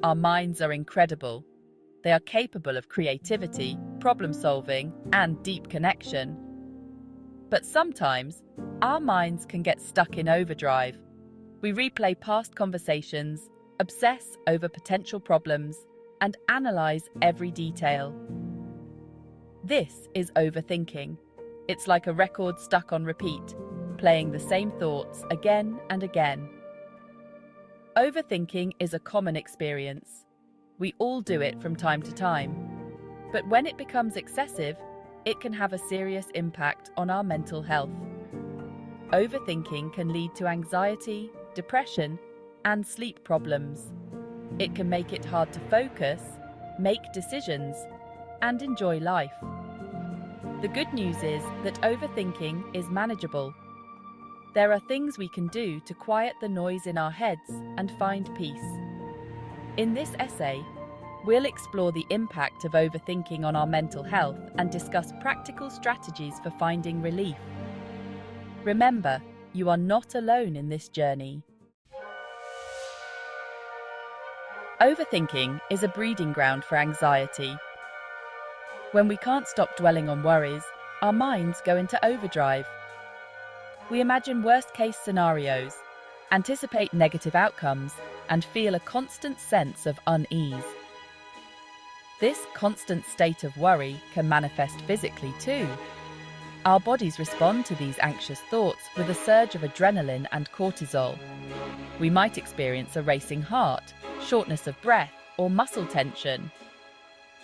Our minds are incredible. They are capable of creativity, problem-solving, and deep connection. But sometimes, our minds can get stuck in overdrive. We replay past conversations, obsess over potential problems, and analyze every detail. This is overthinking. It's like a record stuck on repeat, playing the same thoughts again and again. Overthinking is a common experience. We all do it from time to time. But when it becomes excessive, it can have a serious impact on our mental health. Overthinking can lead to anxiety, depression, and sleep problems. It can make it hard to focus, make decisions, and enjoy life. The good news is that overthinking is manageable. There are things we can do to quiet the noise in our heads and find peace. In this essay, we'll explore the impact of overthinking on our mental health and discuss practical strategies for finding relief. Remember, you are not alone in this journey. Overthinking is a breeding ground for anxiety. When we can't stop dwelling on worries, our minds go into overdrive. We imagine worst-case scenarios, anticipate negative outcomes, and feel a constant sense of unease. This constant state of worry can manifest physically too. Our bodies respond to these anxious thoughts with a surge of adrenaline and cortisol. We might experience a racing heart, shortness of breath, or muscle tension.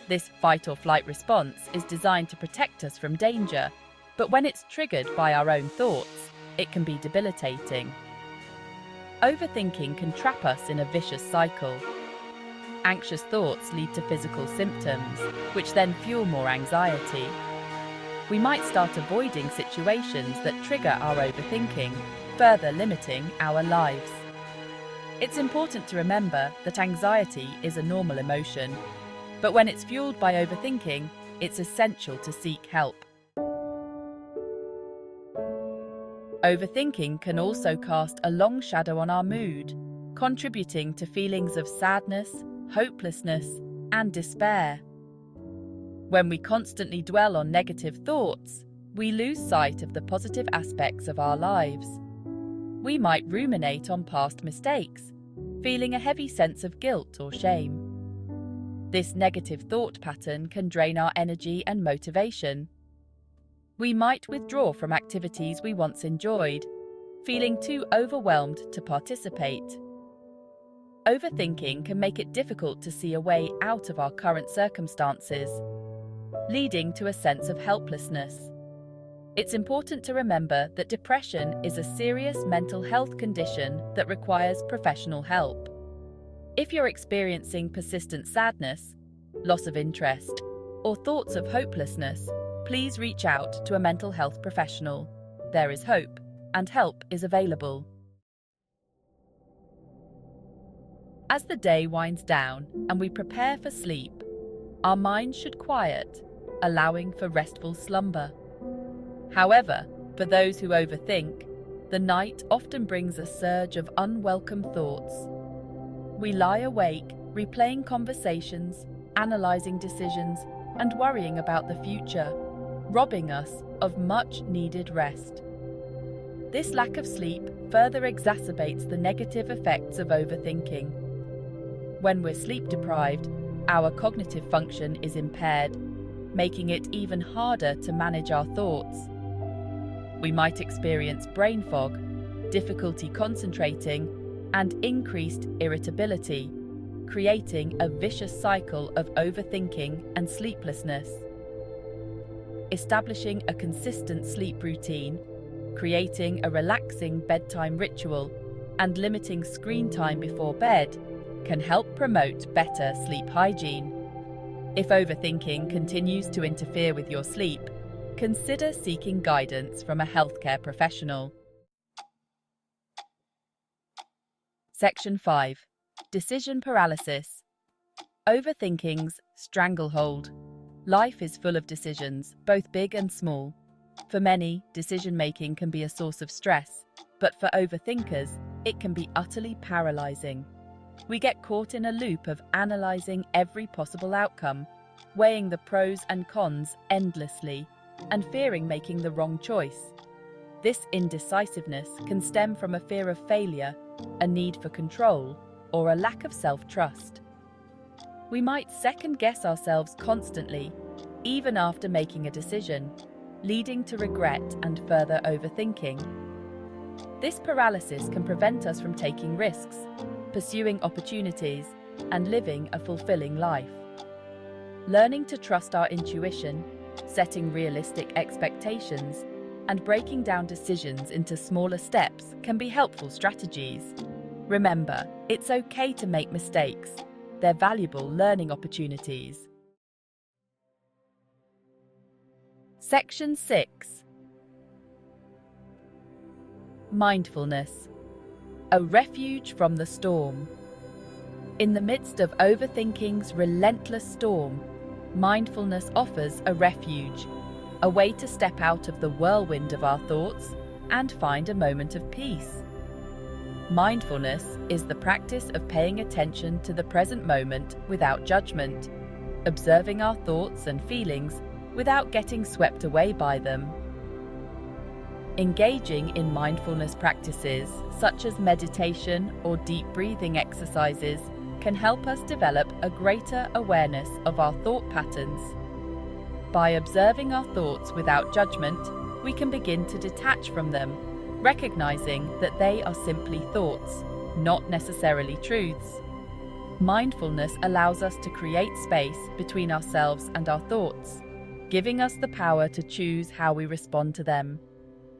This fight-or-flight response is designed to protect us from danger, but when it's triggered by our own thoughts, it can be debilitating. Overthinking can trap us in a vicious cycle. Anxious thoughts lead to physical symptoms, which then fuel more anxiety. We might start avoiding situations that trigger our overthinking, further limiting our lives. It's important to remember that anxiety is a normal emotion, but when it's fueled by overthinking, it's essential to seek help. Overthinking can also cast a long shadow on our mood, contributing to feelings of sadness, hopelessness, and despair. When we constantly dwell on negative thoughts, we lose sight of the positive aspects of our lives. We might ruminate on past mistakes, feeling a heavy sense of guilt or shame. This negative thought pattern can drain our energy and motivation. We might withdraw from activities we once enjoyed, feeling too overwhelmed to participate. Overthinking can make it difficult to see a way out of our current circumstances, leading to a sense of helplessness. It's important to remember that depression is a serious mental health condition that requires professional help. If you're experiencing persistent sadness, loss of interest, or thoughts of hopelessness, please reach out to a mental health professional. There is hope, and help is available. As the day winds down and we prepare for sleep, our minds should quiet, allowing for restful slumber. However, for those who overthink, the night often brings a surge of unwelcome thoughts. We lie awake, replaying conversations, analyzing decisions, and worrying about the future, robbing us of much-needed rest. This lack of sleep further exacerbates the negative effects of overthinking. When we're sleep-deprived, our cognitive function is impaired, making it even harder to manage our thoughts. We might experience brain fog, difficulty concentrating, and increased irritability, creating a vicious cycle of overthinking and sleeplessness. Establishing a consistent sleep routine, creating a relaxing bedtime ritual, and limiting screen time before bed can help promote better sleep hygiene. If overthinking continues to interfere with your sleep, consider seeking guidance from a healthcare professional. Section 5. Decision paralysis. Overthinking's stranglehold. Life is full of decisions, both big and small. For many, decision-making can be a source of stress, but for overthinkers, it can be utterly paralyzing. We get caught in a loop of analysing every possible outcome, weighing the pros and cons endlessly, and fearing making the wrong choice. This indecisiveness can stem from a fear of failure, a need for control, or a lack of self-trust. We might second-guess ourselves constantly, even after making a decision, leading to regret and further overthinking. This paralysis can prevent us from taking risks, pursuing opportunities, and living a fulfilling life. Learning to trust our intuition, setting realistic expectations, and breaking down decisions into smaller steps can be helpful strategies. Remember, it's okay to make mistakes. They're valuable learning opportunities. Section 6. Mindfulness. A refuge from the storm. In the midst of overthinking's relentless storm, mindfulness offers a refuge, a way to step out of the whirlwind of our thoughts and find a moment of peace. Mindfulness is the practice of paying attention to the present moment without judgment, observing our thoughts and feelings without getting swept away by them. Engaging in mindfulness practices such as meditation or deep breathing exercises can help us develop a greater awareness of our thought patterns. By observing our thoughts without judgment, we can begin to detach from them, recognizing that they are simply thoughts, not necessarily truths. Mindfulness allows us to create space between ourselves and our thoughts, giving us the power to choose how we respond to them.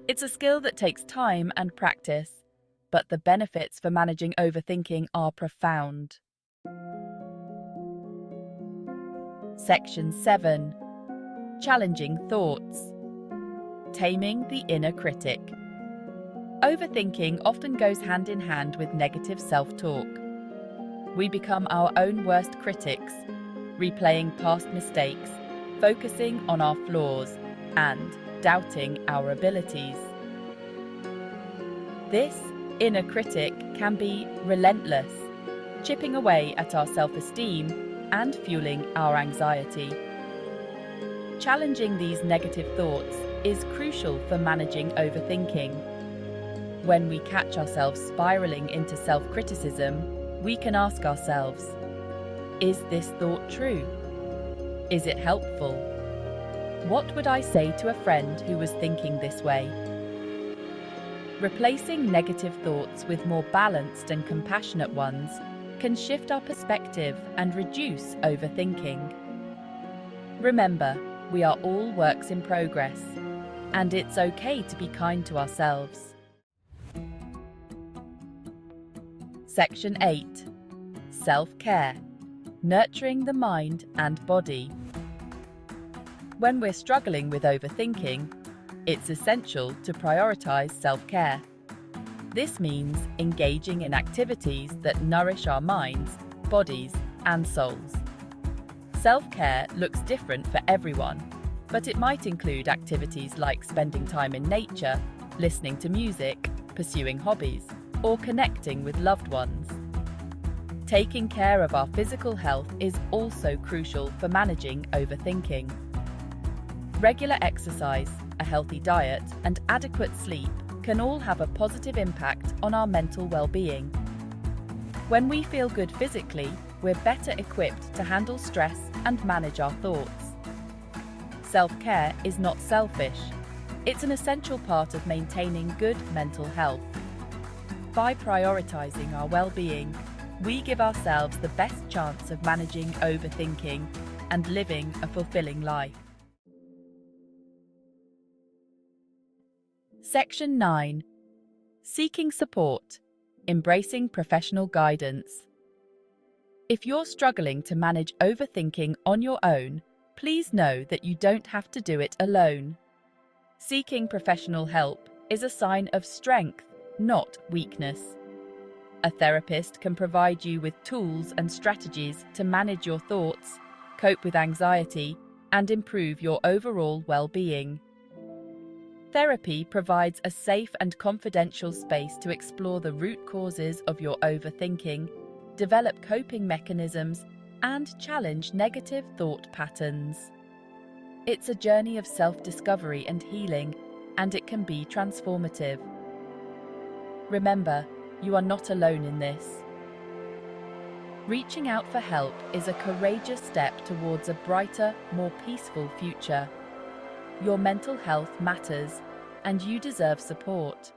It's a skill that takes time and practice, but the benefits for managing overthinking are profound. Section 7. Challenging thoughts. Taming the inner critic. Overthinking often goes hand in hand with negative self-talk. We become our own worst critics, replaying past mistakes, focusing on our flaws, and doubting our abilities. This inner critic can be relentless, chipping away at our self-esteem and fueling our anxiety. Challenging these negative thoughts is crucial for managing overthinking. When we catch ourselves spiraling into self-criticism, we can ask ourselves, is this thought true? Is it helpful? What would I say to a friend who was thinking this way? Replacing negative thoughts with more balanced and compassionate ones can shift our perspective and reduce overthinking. Remember, we are all works in progress, and it's okay to be kind to ourselves. Section 8. Self-care. Nurturing the mind and body. When we're struggling with overthinking, it's essential to prioritize self-care. This means engaging in activities that nourish our minds, bodies, and souls. Self-care looks different for everyone, but it might include activities like spending time in nature, listening to music, pursuing hobbies, or connecting with loved ones. Taking care of our physical health is also crucial for managing overthinking. Regular exercise, a healthy diet, and adequate sleep can all have a positive impact on our mental well-being. When we feel good physically, we're better equipped to handle stress and manage our thoughts. Self-care is not selfish. It's an essential part of maintaining good mental health. By prioritizing our well-being, we give ourselves the best chance of managing overthinking and living a fulfilling life. Section 9. Seeking support. Embracing professional guidance. If you're struggling to manage overthinking on your own, please know that you don't have to do it alone. Seeking professional help is a sign of strength, not weakness. A therapist can provide you with tools and strategies to manage your thoughts, cope with anxiety, and improve your overall well-being. Therapy provides a safe and confidential space to explore the root causes of your overthinking develop coping mechanisms, and challenge negative thought patterns. It's a journey of self-discovery and healing, and it can be transformative. Remember, you are not alone in this. Reaching out for help is a courageous step towards a brighter, more peaceful future. Your mental health matters, and you deserve support.